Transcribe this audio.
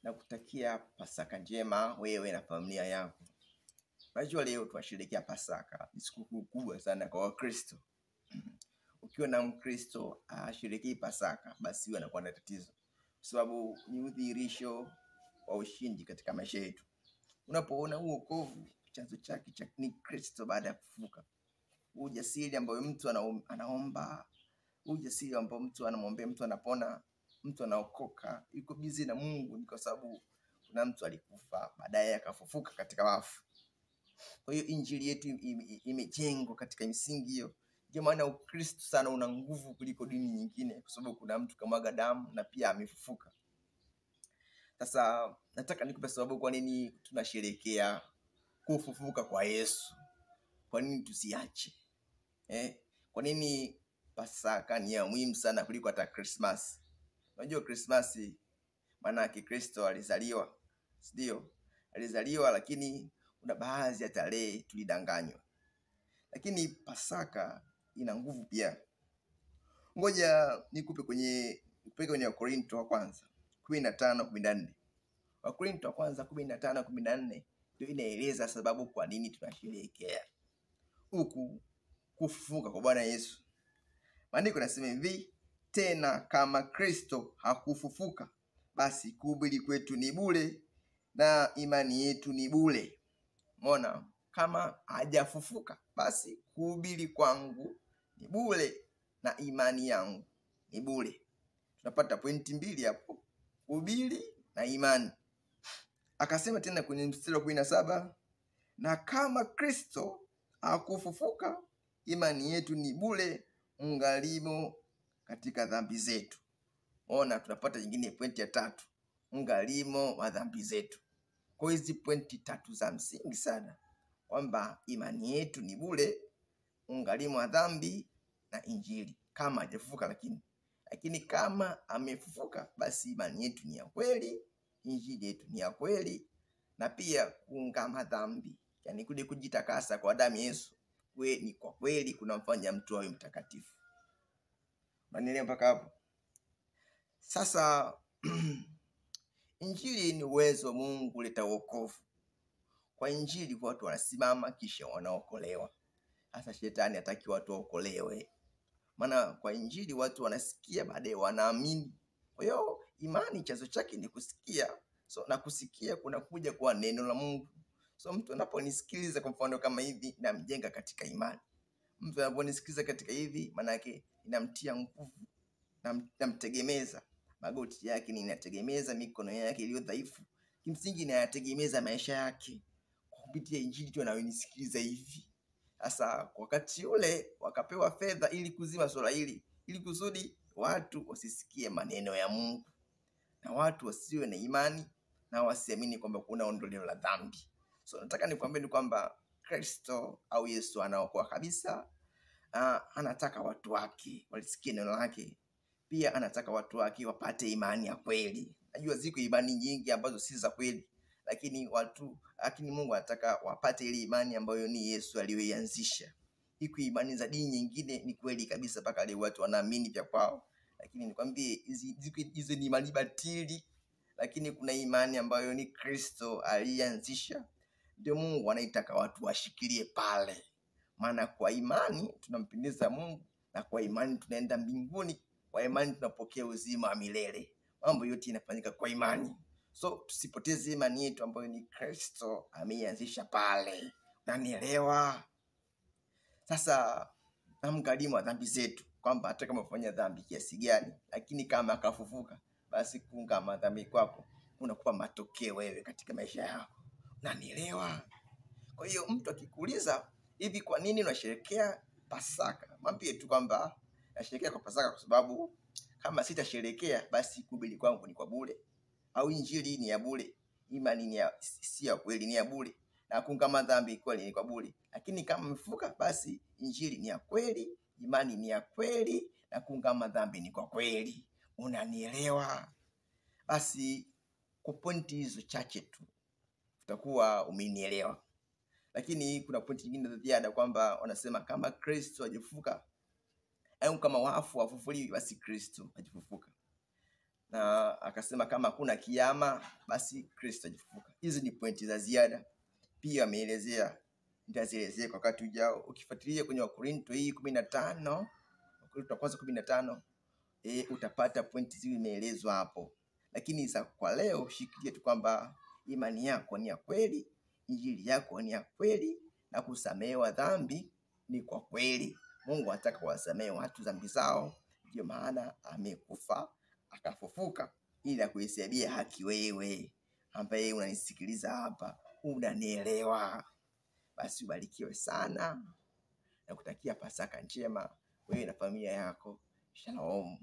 Nakutakia Pasaka njema wewe na familia yako. Unajua leo tunasherehekea Pasaka, ni sikukuu kubwa sana kwa Wakristo. Ukiwa na Mkristo asherehekei Pasaka, basi wewe anakuwa na tatizo. Kwa sababu ni udhihirisho wa ushindi katika maisha yetu. Unapoona wokovu chanzo chake ni Kristo baada ya kufufuka. Ujasiri ambao mtu anaomba, ujasiri ambao mtu anamwombea, mtu anapona, mtu anaokoka, yuko busy na Mungu, ni kwa sababu kuna mtu alikufa baadaye akafufuka katika wafu. Kwa hiyo injili yetu imejengwa katika misingi hiyo. Ndio maana Ukristo sana una nguvu kuliko dini nyingine, kwa sababu kuna mtu kamwaga damu na pia amefufuka. Sasa nataka nikupe sababu kwa nini tunasherehekea kufufuka kwa Yesu. Kwa nini tusiache? Kwa nini Pasaka ni ya muhimu sana kuliko hata Christmas? Unajua Christmas maana yake Kristo alizaliwa. Ndio, alizaliwa, lakini kuna baadhi ya tarehe tulidanganywa. Lakini Pasaka ina nguvu pia. Ngoja nikupe kwenye Wakorintho wa kwanza 15:14. Wakorintho wa kwanza 15:14 ndio inaeleza sababu kwa nini tunasherehekea huku kufufuka kwa Bwana Yesu. Maandiko yanasema hivi, tena kama Kristo hakufufuka, basi kuhubiri kwetu ni bure na imani yetu ni bure. Umeona? Kama hajafufuka, basi kuhubiri kwangu ni bure na imani yangu ni bure. Tunapata pointi mbili hapo, kuhubiri na imani. Akasema tena kwenye mstari wa 17, na kama Kristo hakufufuka, imani yetu ni bure, ungalimo katika dhambi zetu. Ona, tunapata nyingine pointi ya 3, ungalimo wa dhambi zetu. Kwa hizi pointi 3 za msingi sana, kwamba imani yetu ni bure, ungalimo wa dhambi na injili kama hajafufuka. Lakini kama amefufuka, basi imani yetu ni ya kweli, injili yetu ni ya kweli, na pia kuungama dhambi, yani kule kujitakasa kwa damu Yesu ni kwa kweli kunamfanya mtu awe mtakatifu. Unanielewa mpaka hapo? Sasa injili ni uwezo wa Mungu kuleta wokovu. Kwa injili watu wanasimama kisha wanaokolewa. Hasa shetani hataki watu waokolewe. Maana kwa injili watu wanasikia baadaye wanaamini. Kwa hiyo imani chanzo chake ni kusikia. Na kusikia kunakuja kwa neno la Mungu. Mtu anaponisikiliza kwa mfano kama hivi, namjenga katika imani. Mtu anaponisikiliza katika hivi, maana yake inamtia nguvu, namtegemeza magoti yake, ninategemeza mikono yake iliyo dhaifu. Kimsingi ninategemeza maisha yake kupitia injili tu anayonisikiliza hivi. Sasa wakati ule wakapewa fedha ili kuzima swala hili, ili kusudi watu wasisikie maneno ya Mungu, na watu wasiwe na imani, na wasiamini kwamba kuna ondoleo la dhambi. Nataka nikwambie ni kwamba Kristo au Yesu anaokoa kabisa. Anataka watu wake walisikie neno lake. Pia anataka watu wake wapate imani ya kweli. Najua ziko imani nyingi ambazo si za kweli, lakini Mungu anataka wapate ile imani ambayo ni Yesu aliyoianzisha. Iko imani za dini nyingine ni kweli kabisa mpaka leo watu wanaamini vya kwao, lakini nikwambie hizo ni imani batili. Lakini kuna imani ambayo ni Kristo alianzisha, ndio Mungu anaitaka watu washikilie pale. Maana kwa imani tunampendeza Mungu, na kwa imani tunaenda mbinguni, kwa imani tunapokea uzima wa milele. Mambo yote yanafanyika kwa imani. Tusipoteze imani yetu ambayo ni Kristo ameianzisha pale. Unanielewa? Sasa namgharimu wa dhambi zetu, kwamba hata kama ufanya dhambi kiasi gani, lakini kama akafufuka, basi kuungama dhambi kwako unakupa matokeo wewe katika maisha yako. Unanielewa? Kwa hiyo mtu akikuuliza hivi, kwa nini unasherehekea Pasaka, mwambie tu kwamba nasherehekea kwa Pasaka kwa sababu kama sitasherehekea, basi kuhubiri kwangu ni kwa bure, au injili ni ya bure, imani si ya kweli, ni ya bure, na kuungama dhambi kweli ni kwa bure. Lakini kama mfufuka, basi injili ni ya kweli, imani ni ya kweli, na kuungama dhambi ni kwa kweli. Unanielewa? Basi kwa pointi hizo chache tu utakuwa umenielewa. Lakini kuna pointi nyingine za ziada, kwamba wanasema kama Kristo hajafufuka, au kama wafu wafufuliwi, basi Kristo hajafufuka. na akasema kama hakuna kiyama basi Kristo ajifufuka. Hizi ni pointi za ziada pia ameelezea, nitazielezea kwa wakati ujao. Ukifuatilia kwenye Wakorinto hii 15, Wakorinto wa kwanza 15, utapata pointi zile imeelezwa hapo. Lakini kwa leo shikilia tu kwamba imani yako ni ya kweli, injili yako ni ya kweli, na kusamehewa dhambi ni kwa kweli. Mungu anataka kuwasamehe watu dhambi zao, ndio maana amekufa akafufuka ili akuhesabie haki wewe ambaye unanisikiliza hapa, unanielewa. Basi ubarikiwe sana na kutakia Pasaka njema wewe na familia yako. Shalom.